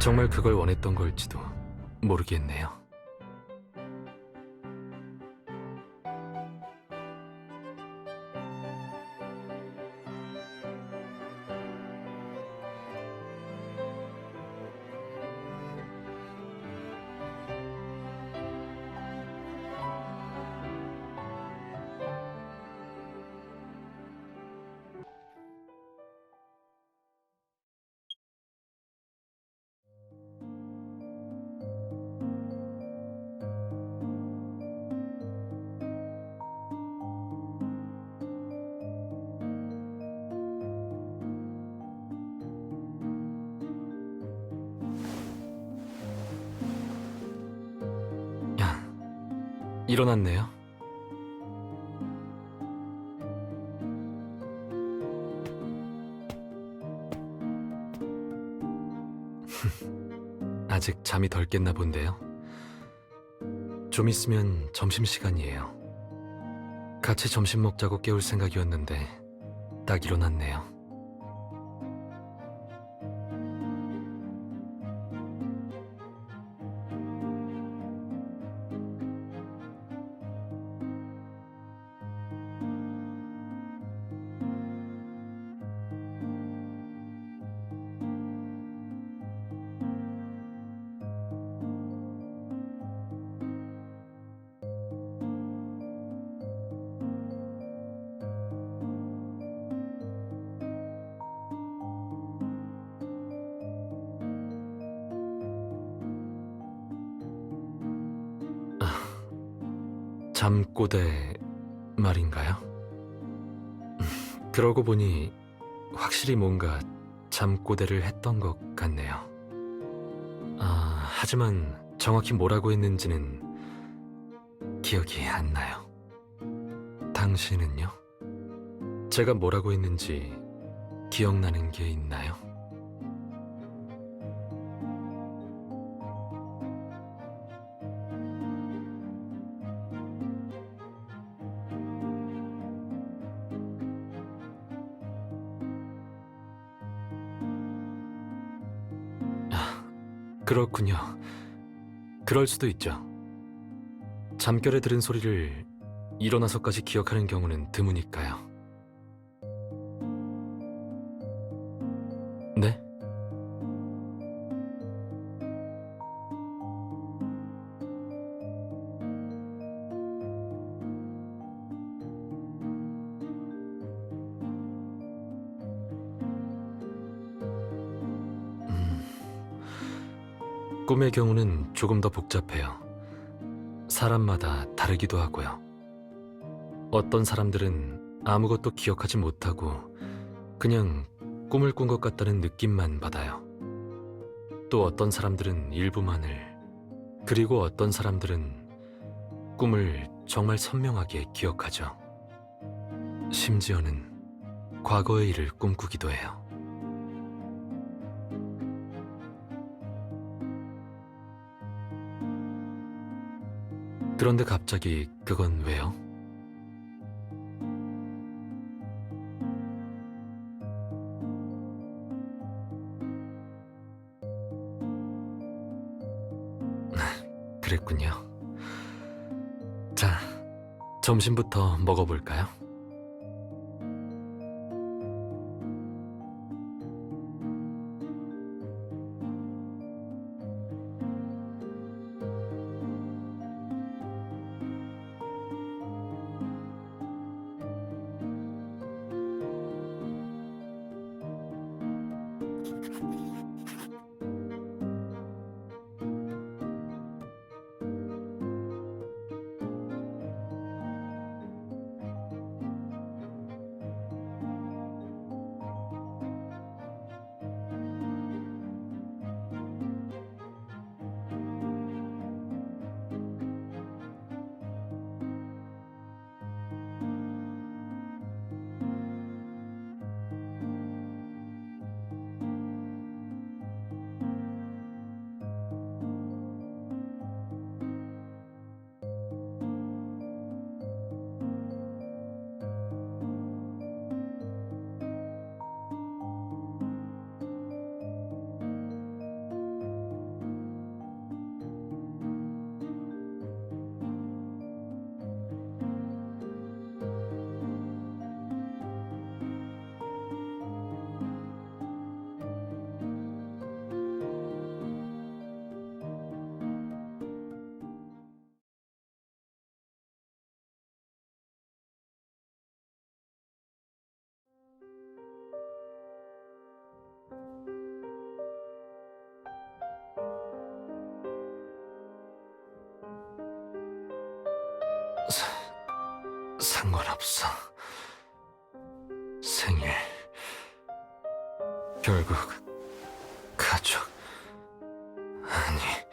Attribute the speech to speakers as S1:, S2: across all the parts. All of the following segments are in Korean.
S1: 정말 그걸 원했던 걸지도 모르겠네요. 야, 일어났네요. 아직 잠이 덜 깼나 본데요. 좀 있으면 점심시간이에요. 같이 점심 먹자고 깨울 생각이었는데 딱 일어났네요. 잠꼬대 말인가요? 그러고 보니 확실히 뭔가 잠꼬대를 했던 것 같네요. 하지만 정확히 뭐라고 했는지는 기억이 안 나요. 당신은요? 제가 뭐라고 했는지 기억나는 게 있나요? 그렇군요. 그럴 수도 있죠. 잠결에 들은 소리를 일어나서까지 기억하는 경우는 드무니까요. 네? 꿈의 경우는 조금 더 복잡해요. 사람마다 다르기도 하고요. 어떤 사람들은 아무것도 기억하지 못하고 그냥 꿈을 꾼 것 같다는 느낌만 받아요. 또 어떤 사람들은 일부만을, 그리고 어떤 사람들은 꿈을 정말 선명하게 기억하죠. 심지어는 과거의 일을 꿈꾸기도 해요. 그런데 갑자기 그건 왜요? 그랬군요. 자, 점심부터 먹어볼까요? 없어. 생일, 결국 가족, 아니.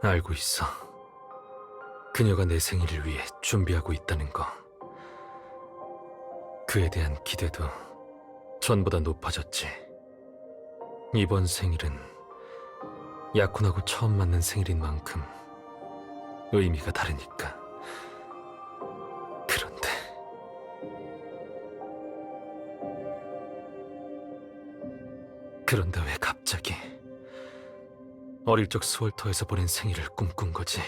S1: 알고 있어. 그녀가 내 생일을 위해 준비하고 있다는 거. 그에 대한 기대도 전보다 높아졌지. 이번 생일은 약혼하고 처음 맞는 생일인 만큼 의미가 다르니까. 그런데 왜 갑자기 어릴 적 스월터에서 보낸 생일을 꿈꾼 거지?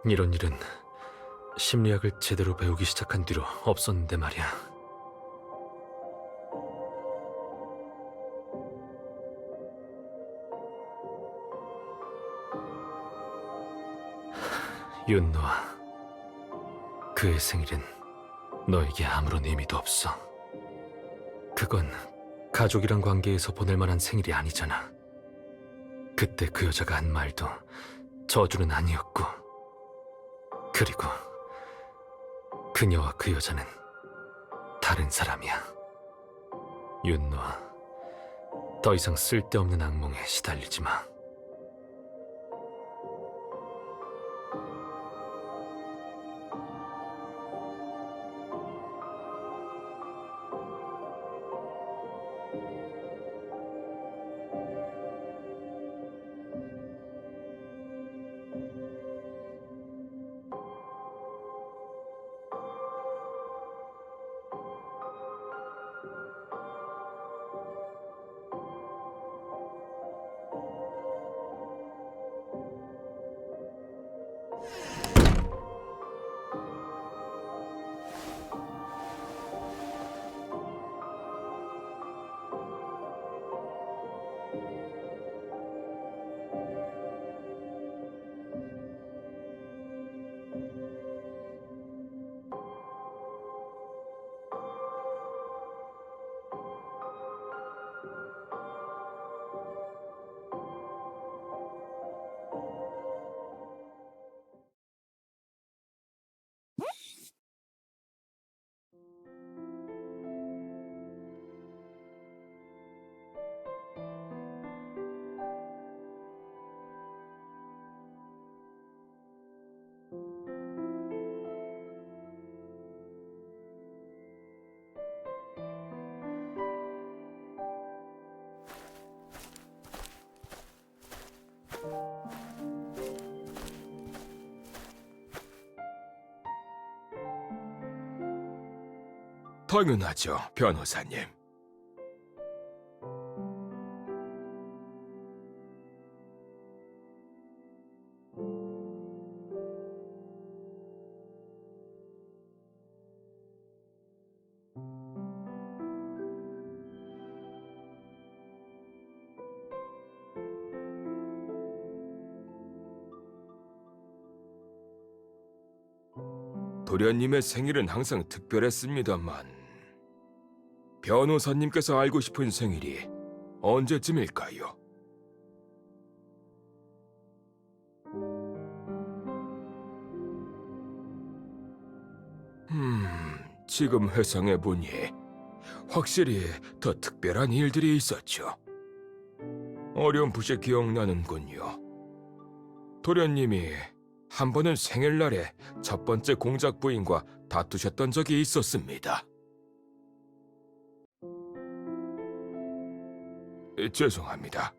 S1: 이런 일은 심리학을 제대로 배우기 시작한 뒤로 없었는데 말이야. 윤노아, 그의 생일은 너에게 아무런 의미도 없어. 그건 가족이란 관계에서 보낼 만한 생일이 아니잖아. 그때 그 여자가 한 말도 저주는 아니었고, 그리고 그녀와 그 여자는 다른 사람이야. 윤노아, 더 이상 쓸데없는 악몽에 시달리지 마.
S2: 당연하죠, 변호사님. 도련님의 생일은 항상 특별했습니다만 변호사님께서 알고 싶은 생일이 언제쯤일까요? 지금 회상해보니 확실히 더 특별한 일들이 있었죠. 어렴풋이 기억나는군요. 도련님이 한 번은 생일날에 첫 번째 공작 부인과 다투셨던 적이 있었습니다. 죄송합니다.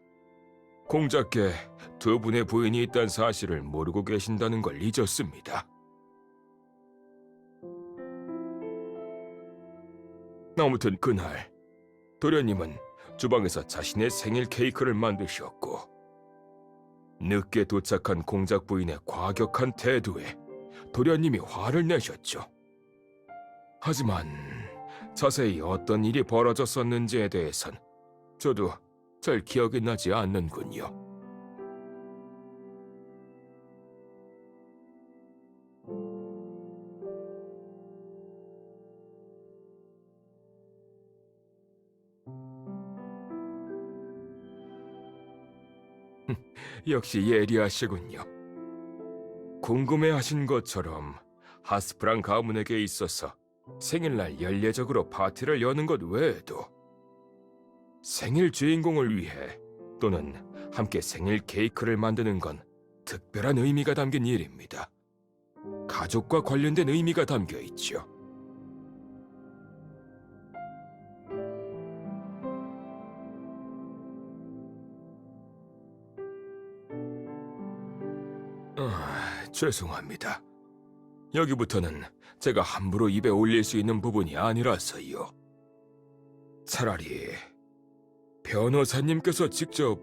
S2: 공작께 두 분의 부인이 있다는 사실을 모르고 계신다는 걸 잊었습니다. 아무튼 그날 도련님은 주방에서 자신의 생일 케이크를 만드셨고 늦게 도착한 공작 부인의 과격한 태도에 도련님이 화를 내셨죠. 하지만 자세히 어떤 일이 벌어졌었는지에 대해선 저도 잘 기억이 나지 않는군요. 역시 예리하시군요. 궁금해하신 것처럼 하스프랑 가문에게 있어서 생일날 연례적으로 파티를 여는 것 외에도 생일 주인공을 위해 또는 함께 생일 케이크를 만드는 건 특별한 의미가 담긴 일입니다. 가족과 관련된 의미가 담겨 있죠. 죄송합니다. 여기부터는 제가 함부로 입에 올릴 수 있는 부분이 아니라서요. 차라리 변호사님께서 직접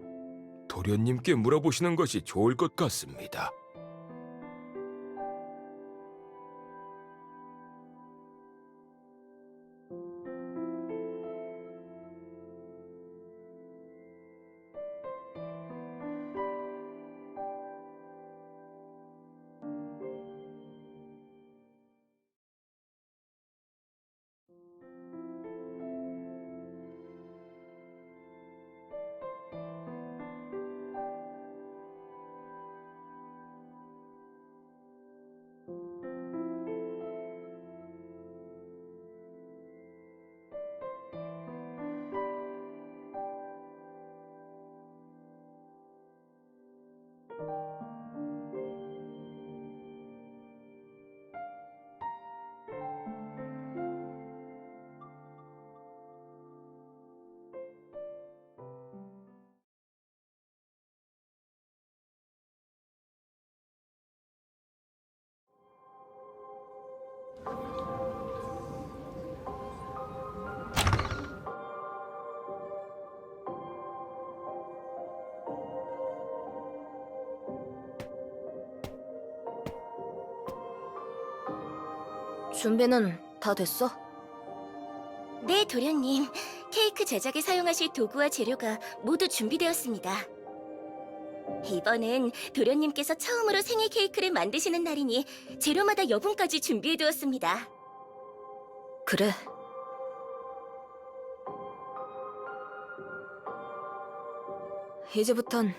S2: 도련님께 물어보시는 것이 좋을 것 같습니다.
S3: 준비는 다 됐어?
S4: 네, 도련님. 케이크 제작에 사용하실 도구와 재료가 모두 준비되었습니다. 이번은 도련님께서 처음으로 생일 케이크를 만드시는 날이니 재료마다 여분까지 준비해두었습니다.
S3: 그래. 이제부턴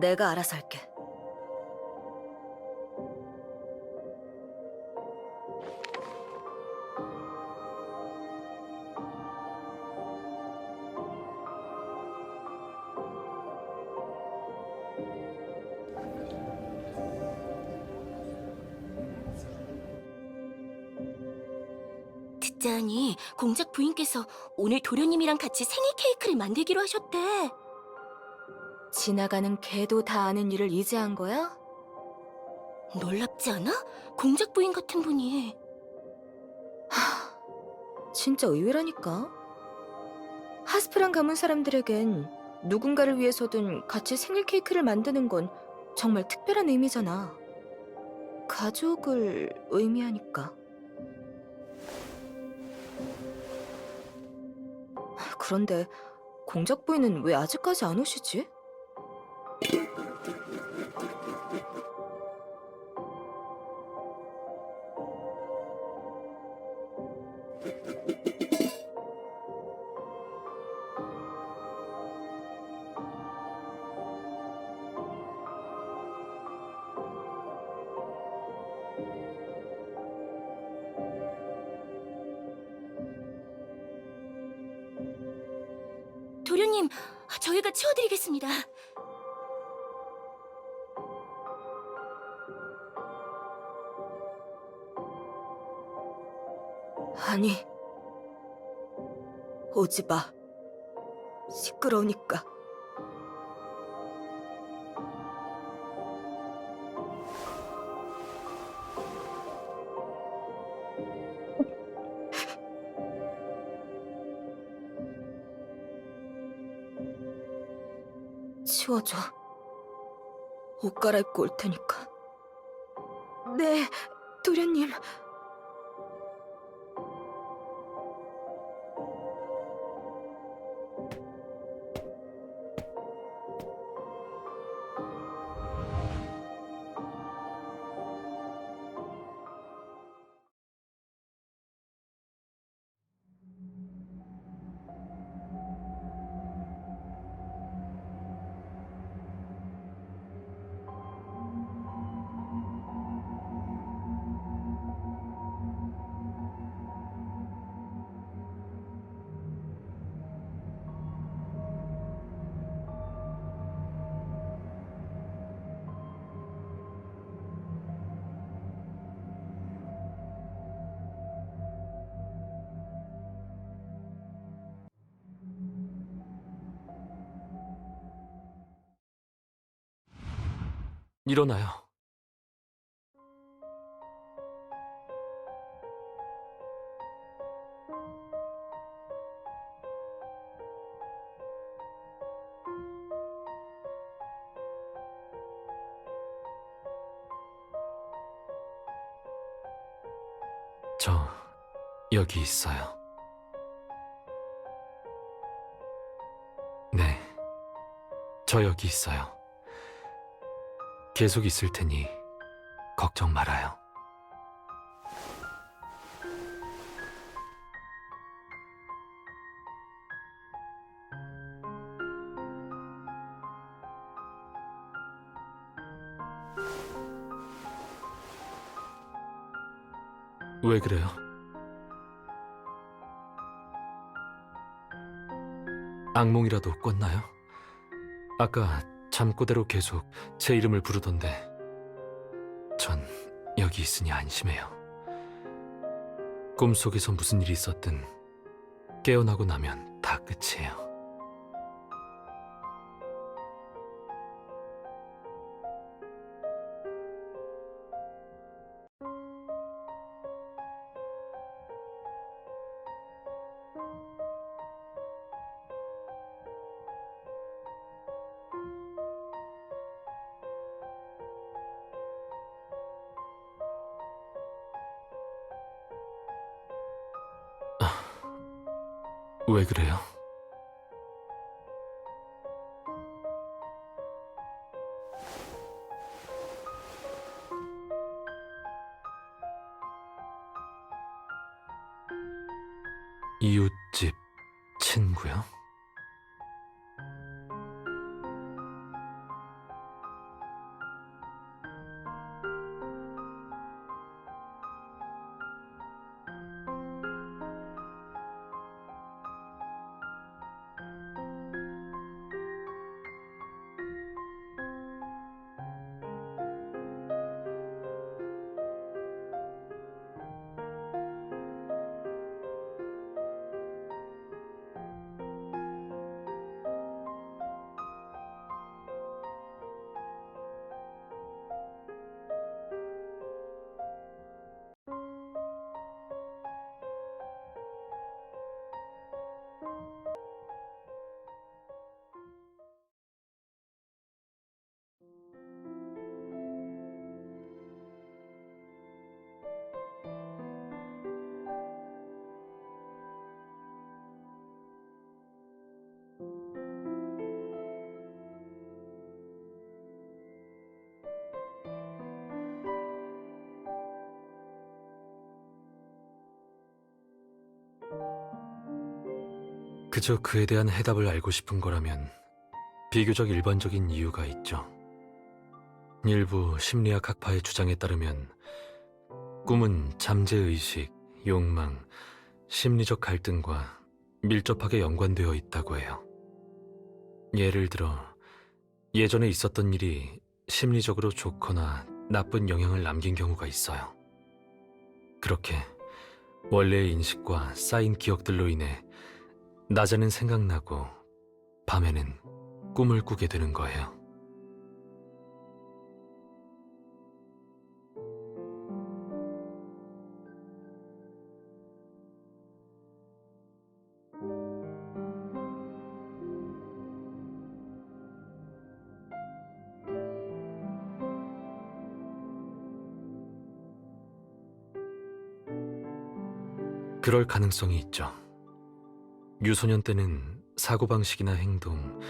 S3: 내가 알아서 할게.
S4: 듣자하니 공작 부인께서 오늘 도련님이랑 같이 생일 케이크를 만들기로 하셨대.
S3: 지나가는 개도 다 아는 일을 이제 한 거야?
S4: 놀랍지 않아? 공작 부인 같은 분이.
S3: 진짜 의외라니까. 하스프랑 가문 사람들에겐 누군가를 위해서든 같이 생일 케이크를 만드는 건 정말 특별한 의미잖아. 가족을 의미하니까. 그런데 공작 부인은 왜 아직까지 안 오시지?
S4: 도련님, 저희가 치워드리겠습니다.
S3: 아니, 오지 마. 시끄러우니까. 치워줘. 옷 갈아입고 올 테니까. 네, 도련님.
S1: 일어나요. 저 여기 있어요. 네, 저 여기 있어요. 계속 있을 테니 걱정 말아요. 왜 그래요? 악몽이라도 꿨나요? 아까 잠꼬대로 계속 제 이름을 부르던데 전 여기 있으니 안심해요. 꿈속에서 무슨 일이 있었든 깨어나고 나면 다 끝이에요. 왜 그래요? 이웃집 친구요? 그저 그에 대한 해답을 알고 싶은 거라면 비교적 일반적인 이유가 있죠. 일부 심리학 학파의 주장에 따르면 꿈은 잠재의식, 욕망, 심리적 갈등과 밀접하게 연관되어 있다고 해요. 예를 들어 예전에 있었던 일이 심리적으로 좋거나 나쁜 영향을 남긴 경우가 있어요. 그렇게 원래의 인식과 쌓인 기억들로 인해 낮에는 생각나고 밤에는 꿈을 꾸게 되는 거예요. 그럴 가능성이 있죠. 유소년 때는 사고방식이나 행동,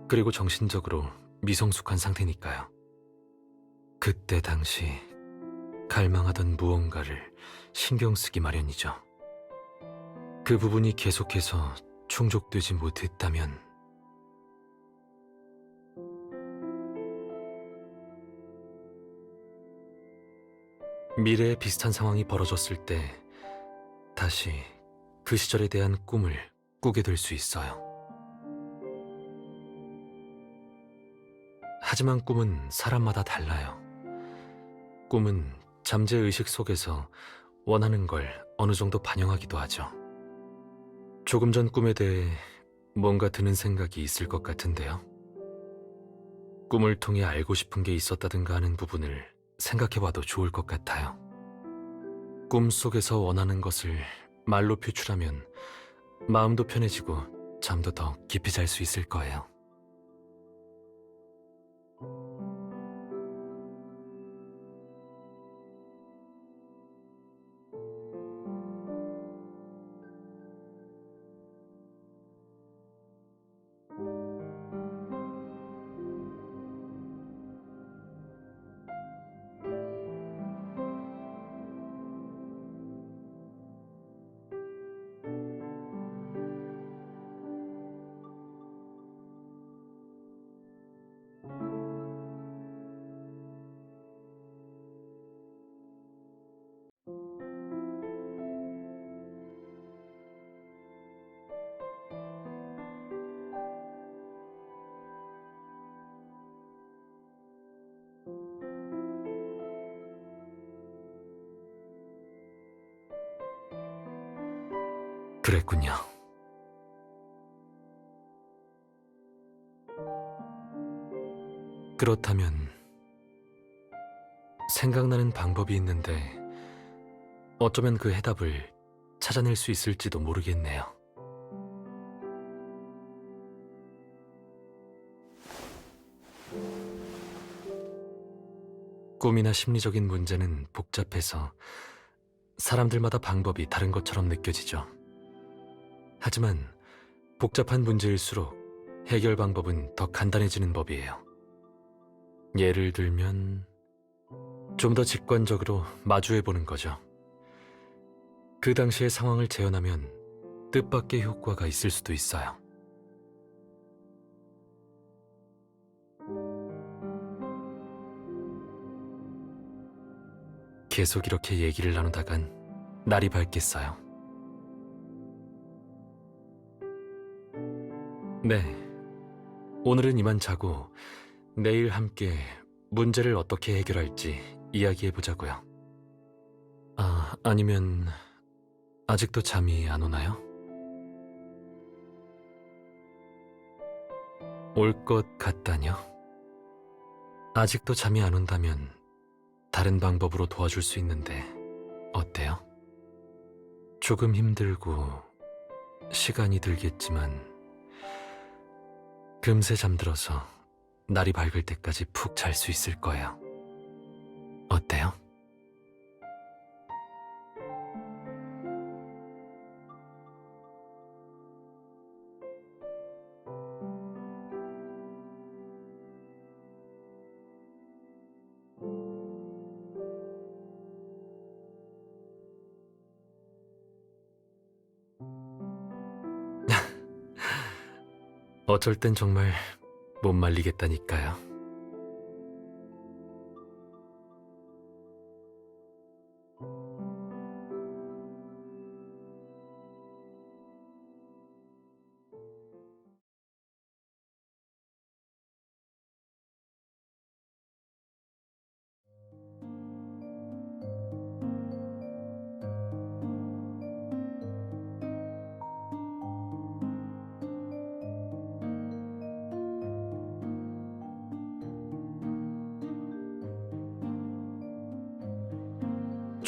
S1: 그리고 정신적으로 미성숙한 상태니까요. 그때 당시 갈망하던 무언가를 신경 쓰기 마련이죠. 그 부분이 계속해서 충족되지 못했다면 미래에 비슷한 상황이 벌어졌을 때 다시 그 시절에 대한 꿈을 꾸게 될 수 있어요. 하지만 꿈은 사람마다 달라요. 꿈은 잠재의식 속에서 원하는 걸 어느 정도 반영하기도 하죠. 조금 전 꿈에 대해 뭔가 드는 생각이 있을 것 같은데요. 꿈을 통해 알고 싶은 게 있었다든가 하는 부분을 생각해봐도 좋을 것 같아요. 꿈 속에서 원하는 것을 말로 표출하면 마음도 편해지고 잠도 더 깊이 잘 수 있을 거예요. 그랬군요. 그렇다면 생각나는 방법이 있는데 어쩌면 그 해답을 찾아낼 수 있을지도 모르겠네요. 꿈이나 심리적인 문제는 복잡해서 사람들마다 방법이 다른 것처럼 느껴지죠. 하지만 복잡한 문제일수록 해결 방법은 더 간단해지는 법이에요. 예를 들면 좀 더 직관적으로 마주해보는 거죠. 그 당시의 상황을 재현하면 뜻밖의 효과가 있을 수도 있어요. 계속 이렇게 얘기를 나누다간 날이 밝겠어요. 네, 오늘은 이만 자고 내일 함께 문제를 어떻게 해결할지 이야기해보자고요. 아니면 아직도 잠이 안 오나요? 올 것 같다뇨? 아직도 잠이 안 온다면 다른 방법으로 도와줄 수 있는데 어때요? 조금 힘들고 시간이 들겠지만 금세 잠들어서 날이 밝을 때까지 푹 잘 수 있을 거예요. 어때요? 어쩔 땐 정말 못 말리겠다니까요.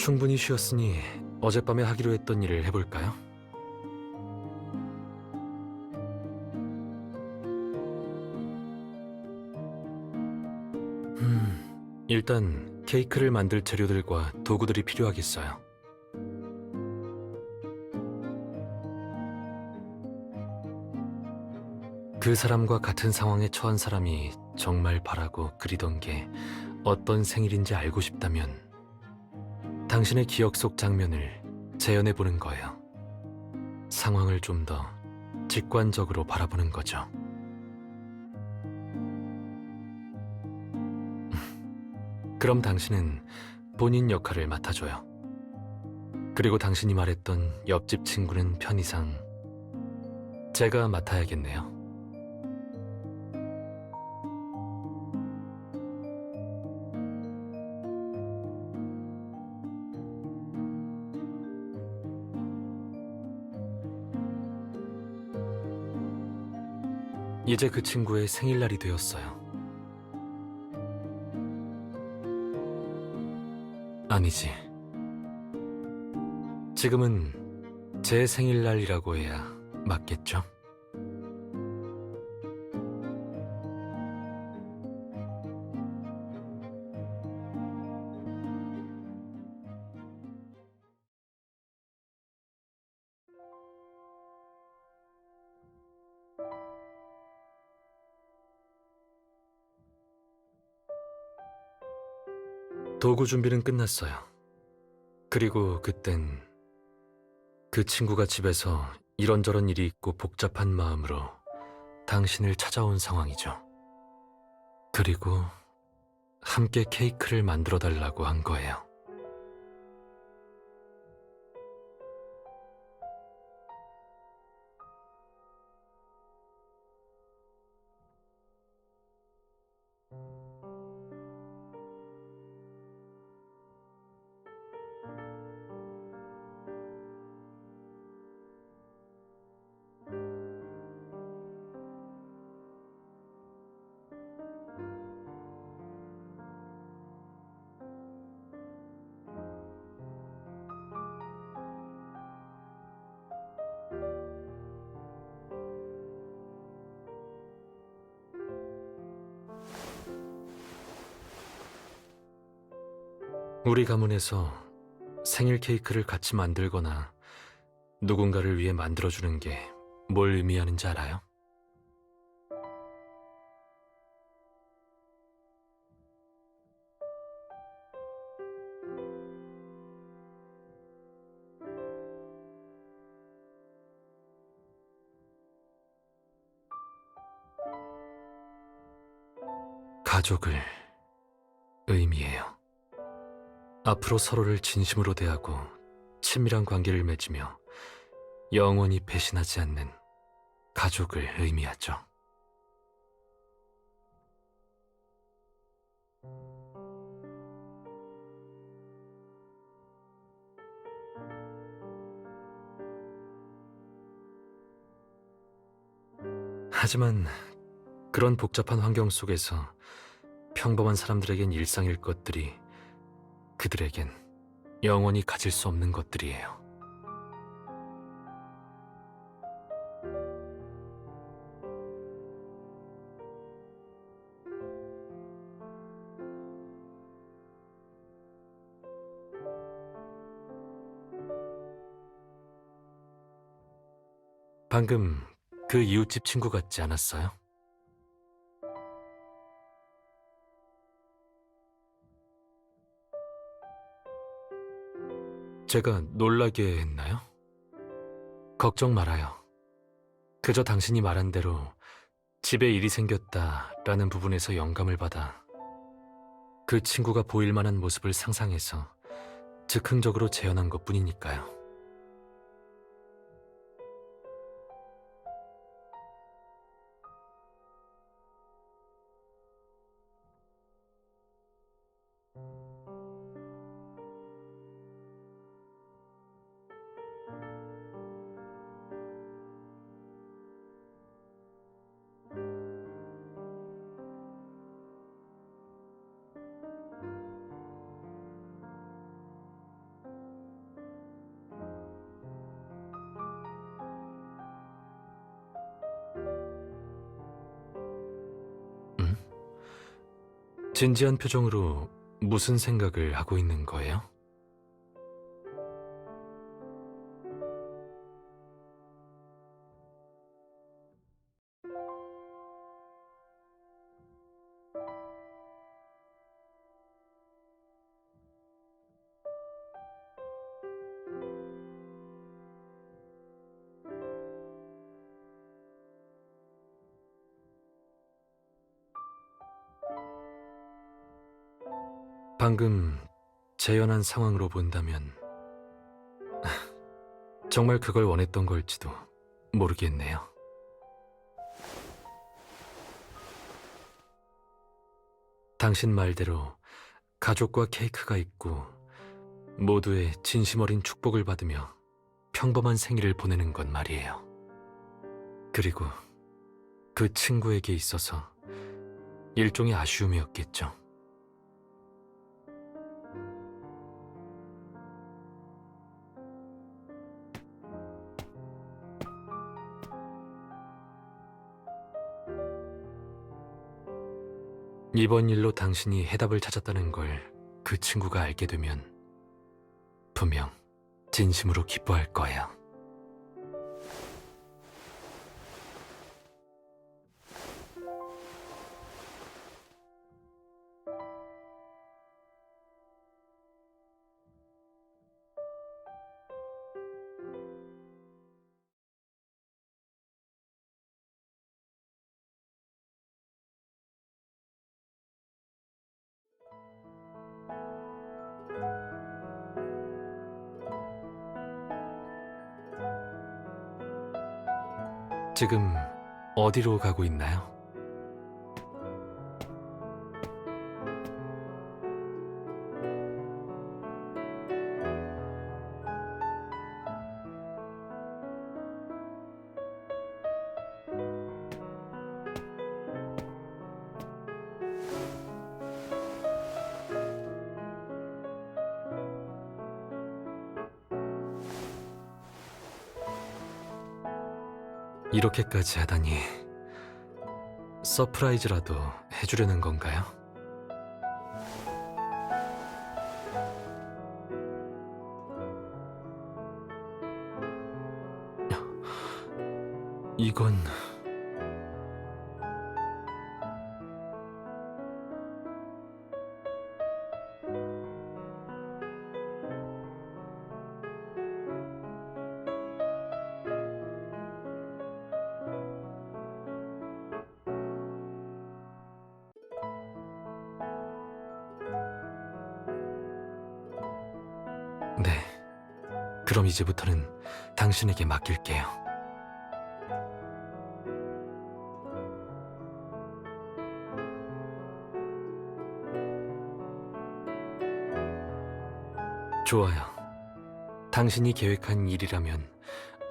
S1: 충분히 쉬었으니 어젯밤에 하기로 했던 일을 해볼까요? 일단 케이크를 만들 재료들과 도구들이 필요하겠어요. 그 사람과 같은 상황에 처한 사람이 정말 바라고 그리던 게 어떤 생일인지 알고 싶다면 당신의 기억 속 장면을 재현해보는 거예요. 상황을 좀 더 직관적으로 바라보는 거죠. 그럼 당신은 본인 역할을 맡아줘요. 그리고 당신이 말했던 옆집 친구는 편의상 제가 맡아야겠네요. 이제 그 친구의 생일날이 되었어요. 아니지. 지금은 제 생일날이라고 해야 맞겠죠? 도구 준비는 끝났어요. 그리고 그땐 그 친구가 집에서 이런저런 일이 있고 복잡한 마음으로 당신을 찾아온 상황이죠. 그리고 함께 케이크를 만들어 달라고 한 거예요. 우리 가문에서 생일 케이크를 같이 만들거나 누군가를 위해 만들어주는 게 뭘 의미하는지 알아요? 가족을 의미해요. 앞으로 서로를 진심으로 대하고 친밀한 관계를 맺으며 영원히 배신하지 않는 가족을 의미하죠. 하지만 그런 복잡한 환경 속에서 평범한 사람들에겐 일상일 것들이 그들에겐 영원히 가질 수 없는 것들이에요. 방금 그 이웃집 친구 같지 않았어요? 제가 놀라게 했나요? 걱정 말아요. 그저 당신이 말한 대로 집에 일이 생겼다라는 부분에서 영감을 받아 그 친구가 보일 만한 모습을 상상해서 즉흥적으로 재현한 것뿐이니까요. 음? 진지한 표정으로 무슨 생각을 하고 있는 거예요? 방금 재현한 상황으로 본다면 정말 그걸 원했던 걸지도 모르겠네요. 당신 말대로 가족과 케이크가 있고 모두의 진심 어린 축복을 받으며 평범한 생일을 보내는 건 말이에요. 그리고 그 친구에게 있어서 일종의 아쉬움이었겠죠. 이번 일로 당신이 해답을 찾았다는 걸 그 친구가 알게 되면 분명 진심으로 기뻐할 거예요. 지금 어디로 가고 있나요? 이렇게까지 하다니 서프라이즈라도 해주려는 건가요? 이건... 네, 그럼 이제부터는 당신에게 맡길게요. 좋아요. 당신이 계획한 일이라면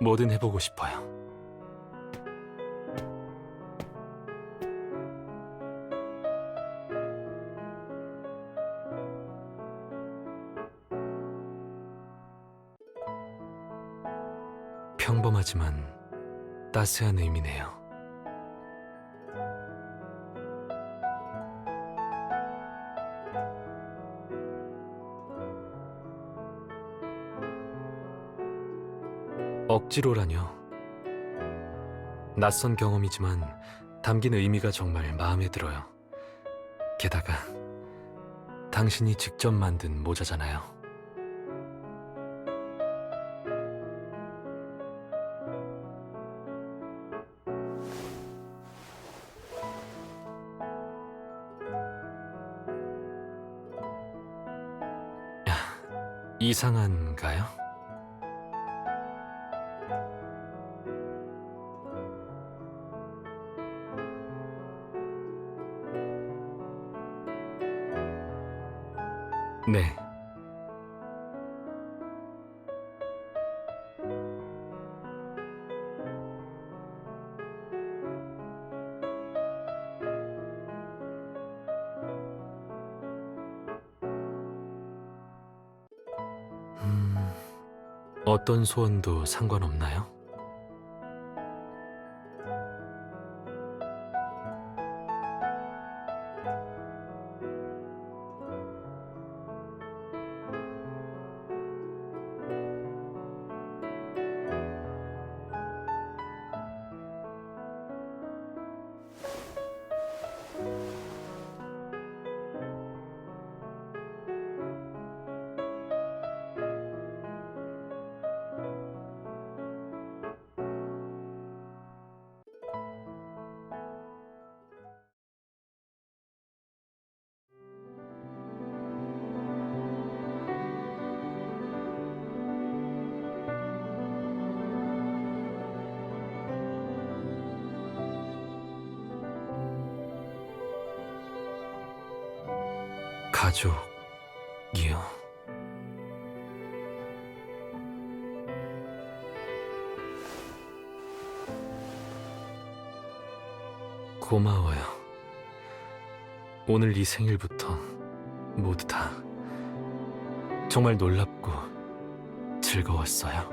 S1: 뭐든 해보고 싶어요. 평범하지만 따스한 의미네요. 억지로라뇨. 낯선 경험이지만 담긴 의미가 정말 마음에 들어요. 게다가 당신이 직접 만든 모자잖아요. 이상한가요? 네. 어떤 소원도 상관없나요? 가족이요. 고마워요. 오늘 이 생일부터 모두 다 정말 놀랍고 즐거웠어요.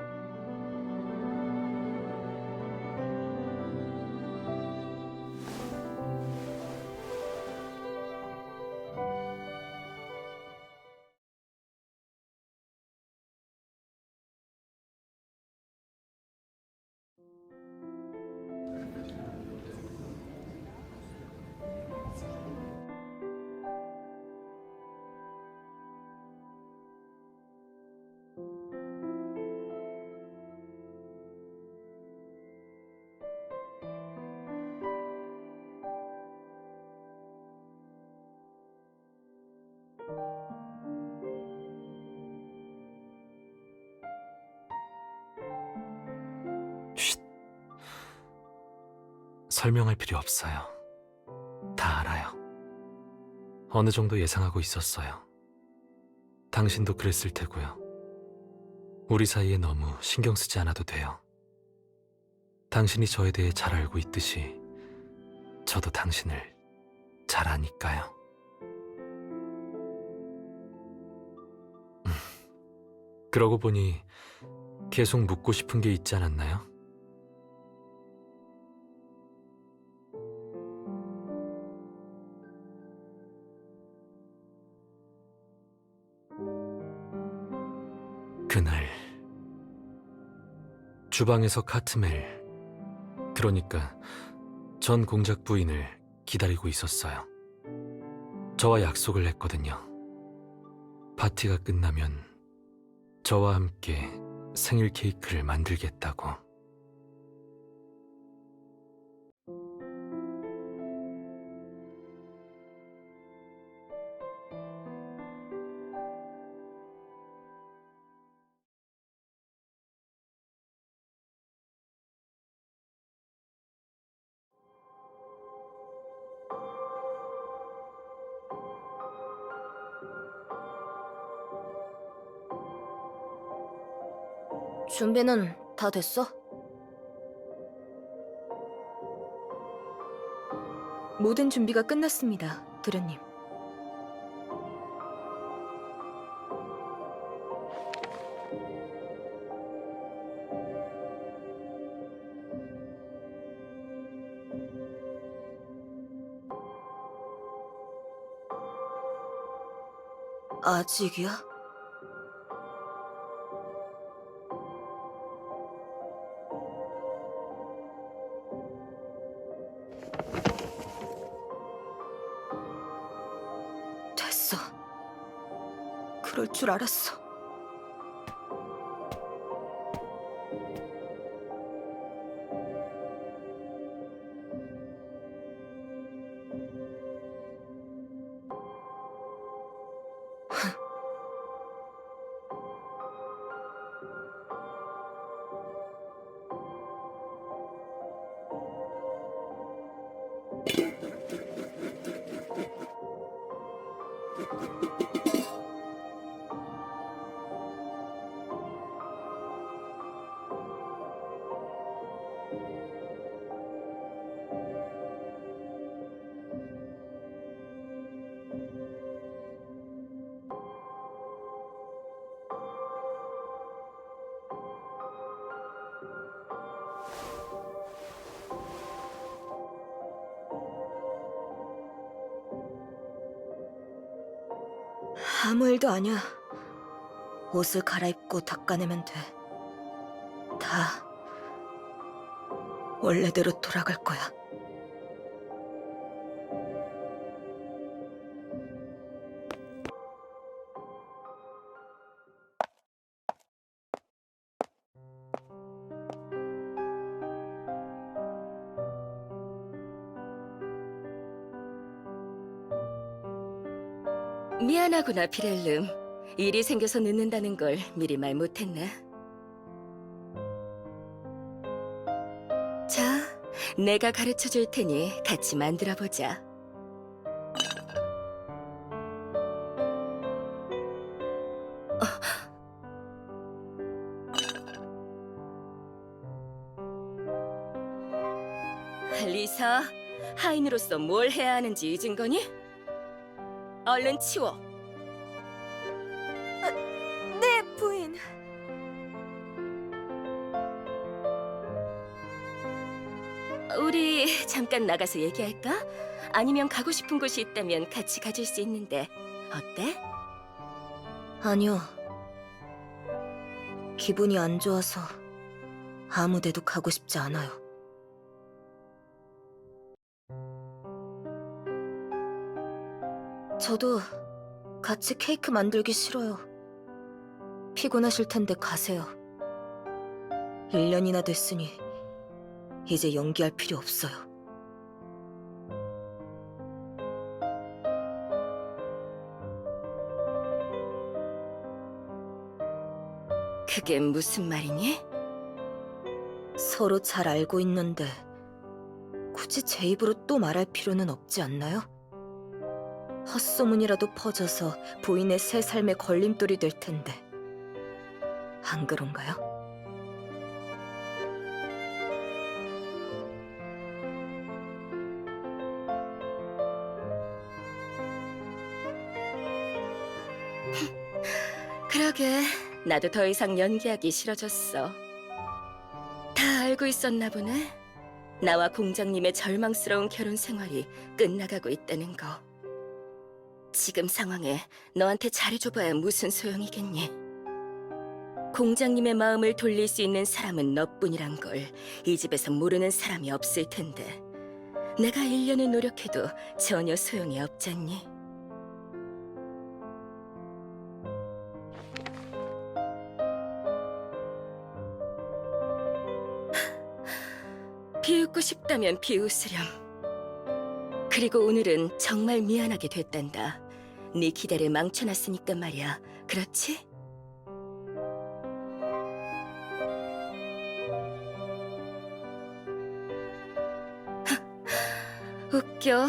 S1: 쉿. 설명할 필요 없어요. 다 알아요. 어느 정도 예상하고 있었어요. 당신도 그랬을 테고요. 우리 사이에 너무 신경 쓰지 않아도 돼요. 당신이 저에 대해 잘 알고 있듯이 저도 당신을 잘 아니까요. 그러고 보니 계속 묻고 싶은 게 있지 않았나요? 그날 주방에서 카트멜, 그러니까 전 공작 부인을 기다리고 있었어요. 저와 약속을 했거든요. 파티가 끝나면 저와 함께 생일 케이크를 만들겠다고.
S3: 준비는 다 됐어? 모든 준비가 끝났습니다, 도련님. 아직이야? 됐어. 그럴 줄 알았어. 아무 일도 아니야. 옷을 갈아입고 닦아내면 돼. 다 원래대로 돌아갈 거야.
S4: 미안하구나, 비렐름. 일이 생겨서 늦는다는 걸 미리 말 못했네. 자, 내가 가르쳐 줄 테니 같이 만들어 보자. 리사, 하인으로서 뭘 해야 하는지 잊은 거니? 얼른 치워.
S3: 네, 부인.
S4: 우리 잠깐 나가서 얘기할까? 아니면 가고 싶은 곳이 있다면 같이 가줄 수 있는데 어때?
S3: 아니요. 기분이 안 좋아서 아무 데도 가고 싶지 않아요. 저도 같이 케이크 만들기 싫어요. 피곤하실 텐데 가세요. 1년이나 됐으니 이제 연기할 필요 없어요.
S4: 그게 무슨 말이니?
S3: 서로 잘 알고 있는데 굳이 제 입으로 또 말할 필요는 없지 않나요? 헛소문이라도 퍼져서 부인의 새 삶에 걸림돌이 될 텐데 안 그런가요?
S4: 그러게, 나도 더 이상 연기하기 싫어졌어. 다 알고 있었나 보네. 나와 공장님의 절망스러운 결혼 생활이 끝나가고 있다는 거. 지금 상황에 너한테 잘해줘봐야 무슨 소용이겠니? 공장님의 마음을 돌릴 수 있는 사람은 너뿐이란 걸 이 집에서 모르는 사람이 없을 텐데 내가 1년을 노력해도 전혀 소용이 없잖니? 비웃고 싶다면 비웃으렴. 그리고 오늘은 정말 미안하게 됐단다. 네 기대를 망쳐놨으니까 말이야. 그렇지? 웃겨.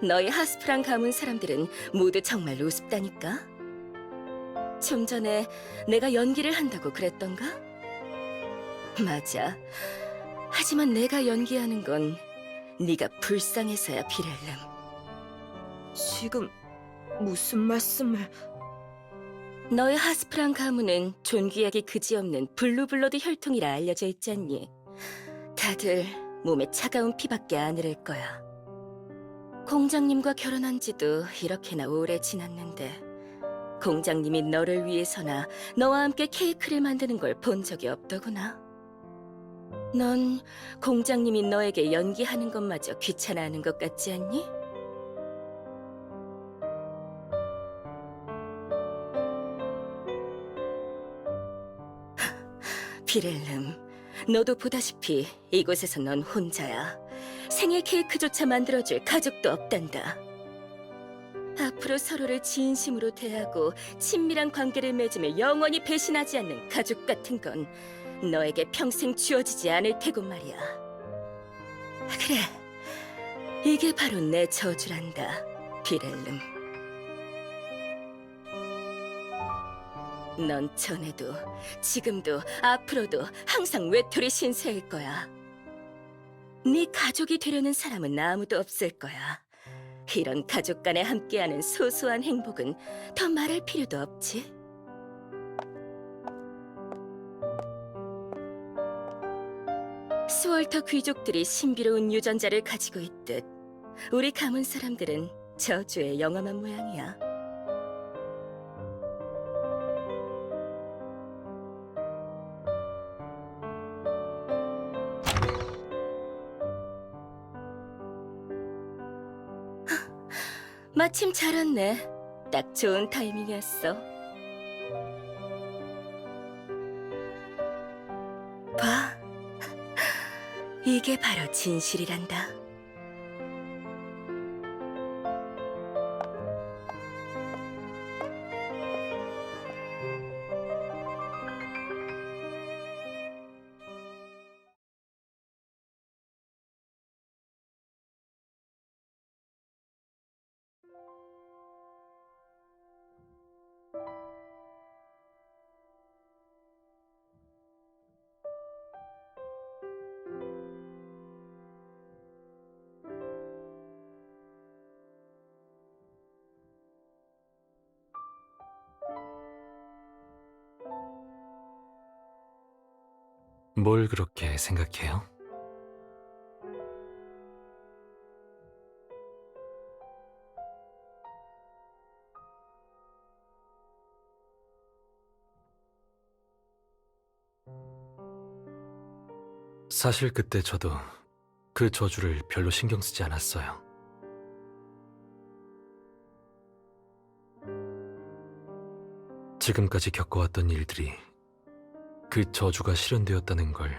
S4: 너희 하스프랑 가문 사람들은 모두 정말 우습다니까. 좀 전에 내가 연기를 한다고 그랬던가? 맞아. 하지만 내가 연기하는 건 네가 불쌍해서야, 비렐름.
S3: 지금 무슨 말씀을...
S4: 너의 하스프랑 가문은 존귀하게 그지없는 블루블러드 혈통이라 알려져 있잖니. 다들 몸에 차가운 피밖에 안 흐를 거야. 공장님과 결혼한 지도 이렇게나 오래 지났는데 공장님이 너를 위해서나 너와 함께 케이크를 만드는 걸 본 적이 없더구나. 넌 공장님이 너에게 연기하는 것마저 귀찮아하는 것 같지 않니? 비렐름, 너도 보다시피 이곳에서 넌 혼자야. 생일 케이크조차 만들어줄 가족도 없단다. 앞으로 서로를 진심으로 대하고 친밀한 관계를 맺으며 영원히 배신하지 않는 가족 같은 건 너에게 평생 주어지지 않을 테고 말이야. 그래, 이게 바로 내 저주란다, 비렐름. 넌 전에도, 지금도, 앞으로도 항상 외톨이 신세일 거야. 네 가족이 되려는 사람은 아무도 없을 거야. 이런 가족 간에 함께하는 소소한 행복은 더 말할 필요도 없지. 스월터 귀족들이 신비로운 유전자를 가지고 있듯 우리 가문 사람들은 저주에 영험한 모양이야. 마침 잘 왔네. 딱 좋은 타이밍이었어. 봐. 이게 바로 진실이란다.
S1: 뭘 그렇게 생각해요? 사실 그때 저도 그 저주를 별로 신경 쓰지 않았어요. 지금까지 겪어왔던 일들이 그 저주가 실현되었다는 걸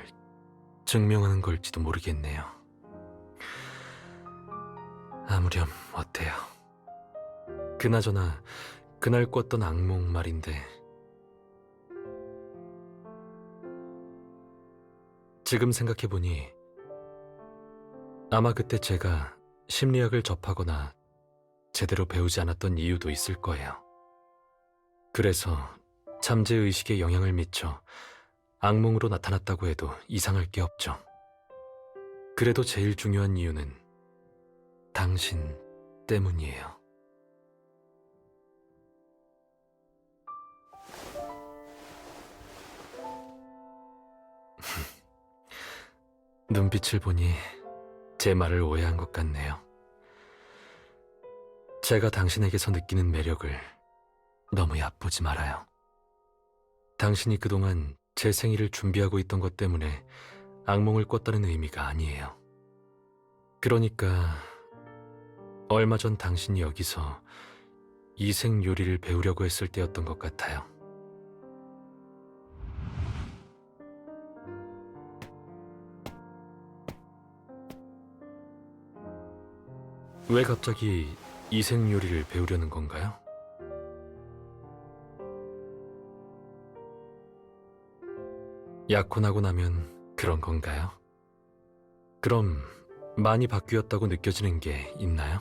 S1: 증명하는 걸지도 모르겠네요. 아무렴 어때요? 그나저나 그날 꿨던 악몽 말인데 지금 생각해보니 아마 그때 제가 심리학을 접하거나 제대로 배우지 않았던 이유도 있을 거예요. 그래서 잠재의식에 영향을 미쳐 악몽으로 나타났다고 해도 이상할 게 없죠. 그래도 제일 중요한 이유는 당신 때문이에요. 눈빛을 보니 제 말을 오해한 것 같네요. 제가 당신에게서 느끼는 매력을 너무 얕보지 말아요. 당신이 그동안 제 생일을 준비하고 있던 것 때문에 악몽을 꿨다는 의미가 아니에요. 그러니까 얼마 전 당신이 여기서 이색 요리를 배우려고 했을 때였던 것 같아요. 왜 갑자기 이색 요리를 배우려는 건가요? 약혼하고 나면 그런 건가요? 그럼 많이 바뀌었다고 느껴지는 게 있나요?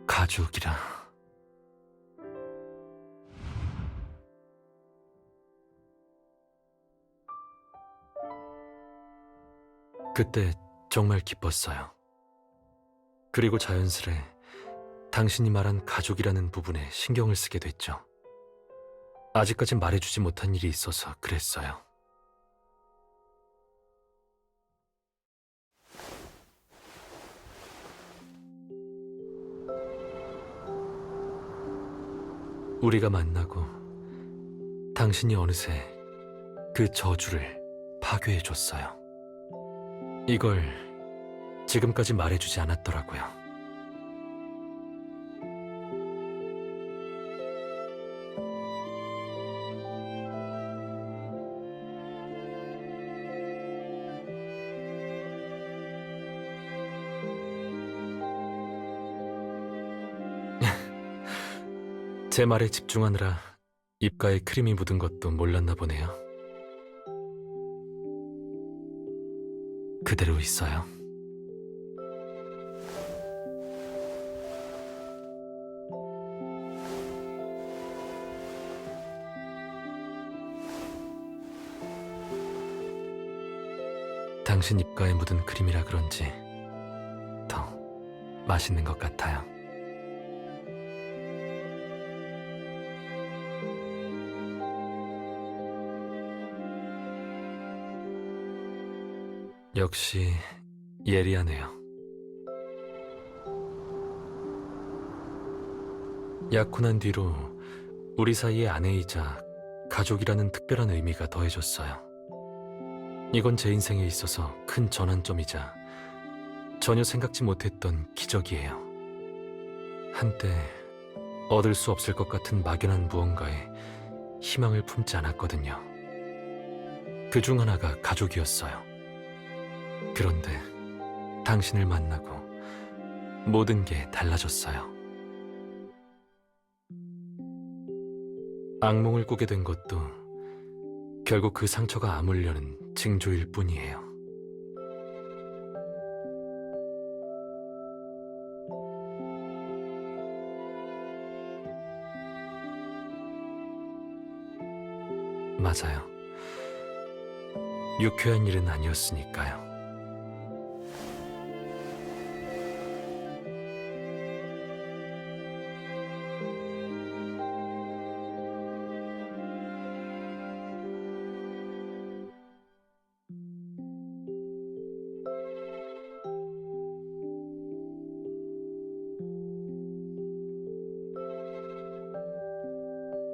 S1: 가족이라. 그때 정말 기뻤어요. 그리고 자연스레 당신이 말한 가족이라는 부분에 신경을 쓰게 됐죠. 아직까지 말해주지 못한 일이 있어서 그랬어요. 우리가 만나고 당신이 어느새 그 저주를 파괴해줬어요. 이걸 지금까지 말해주지 않았더라고요. 제 말에 집중하느라 입가에 크림이 묻은 것도 몰랐나 보네요. 그대로 있어요. 당신 입가에 묻은 크림이라 그런지 더 맛있는 것 같아요. 역시 예리하네요. 약혼한 뒤로 우리 사이의 아내이자 가족이라는 특별한 의미가 더해졌어요. 이건 제 인생에 있어서 큰 전환점이자 전혀 생각지 못했던 기적이에요. 한때 얻을 수 없을 것 같은 막연한 무언가에 희망을 품지 않았거든요. 그 중 하나가 가족이었어요. 그런데 당신을 만나고 모든 게 달라졌어요. 악몽을 꾸게 된 것도 결국 그 상처가 아물려는 징조일 뿐이에요. 맞아요. 유쾌한 일은 아니었으니까요.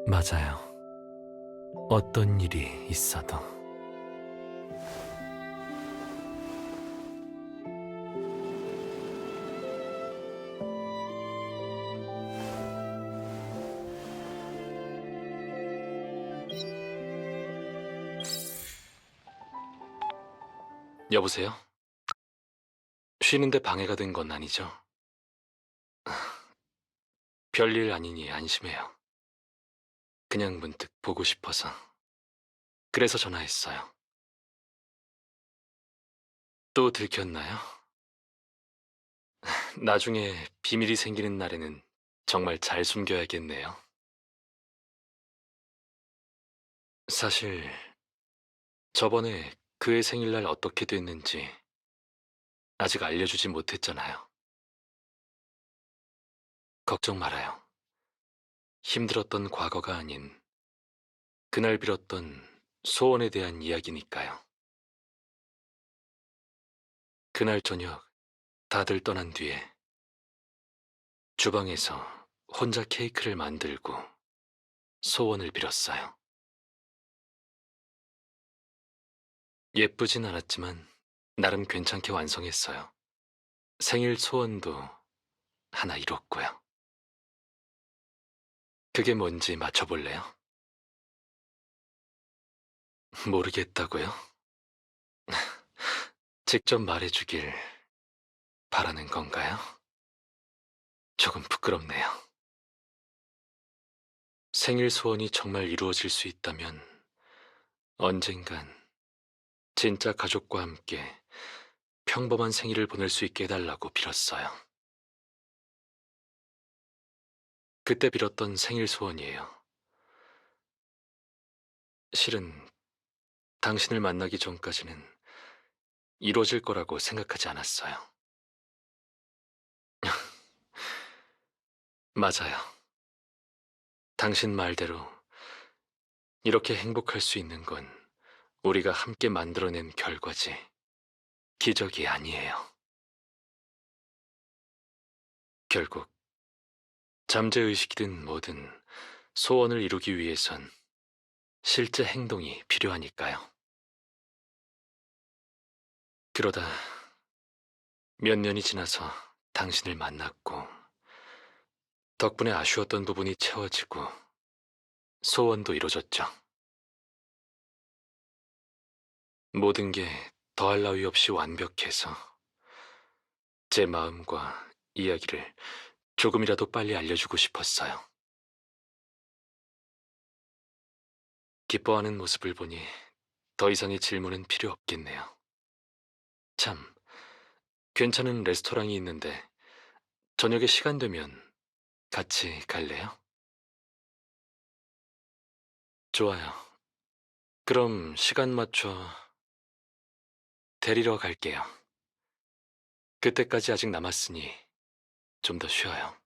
S1: 맞아요. 어떤 일이 있어도. 여보세요? 쉬는데 방해가 된 건 아니죠? 별일 아니니 안심해요. 그냥 문득 보고 싶어서. 그래서 전화했어요. 또 들켰나요? 나중에 비밀이 생기는 날에는 정말 잘 숨겨야겠네요. 사실 저번에 그의 생일날 어떻게 됐는지 아직 알려주지 못했잖아요. 걱정 말아요. 힘들었던 과거가 아닌 그날 빌었던 소원에 대한 이야기니까요. 그날 저녁 다들 떠난 뒤에 주방에서 혼자 케이크를 만들고 소원을 빌었어요. 예쁘진 않았지만 나름 괜찮게 완성했어요. 생일 소원도 하나 이뤘고요. 그게 뭔지 맞춰볼래요? 모르겠다고요? 직접 말해주길 바라는 건가요? 조금 부끄럽네요. 생일 소원이 정말 이루어질 수 있다면 언젠간 진짜 가족과 함께 평범한 생일을 보낼 수 있게 해달라고 빌었어요. 그때 빌었던 생일 소원이에요. 실은 당신을 만나기 전까지는 이루어질 거라고 생각하지 않았어요. 맞아요. 당신 말대로 이렇게 행복할 수 있는 건 우리가 함께 만들어낸 결과지 기적이 아니에요. 결국 잠재의식이든 뭐든 소원을 이루기 위해선 실제 행동이 필요하니까요. 그러다 몇 년이 지나서 당신을 만났고 덕분에 아쉬웠던 부분이 채워지고 소원도 이루어졌죠. 모든 게 더할 나위 없이 완벽해서 제 마음과 이야기를 조금이라도 빨리 알려주고 싶었어요. 기뻐하는 모습을 보니 더 이상의 질문은 필요 없겠네요. 참, 괜찮은 레스토랑이 있는데 저녁에 시간 되면 같이 갈래요? 좋아요. 그럼 시간 맞춰 데리러 갈게요. 그때까지 아직 남았으니 좀 더 쉬어요.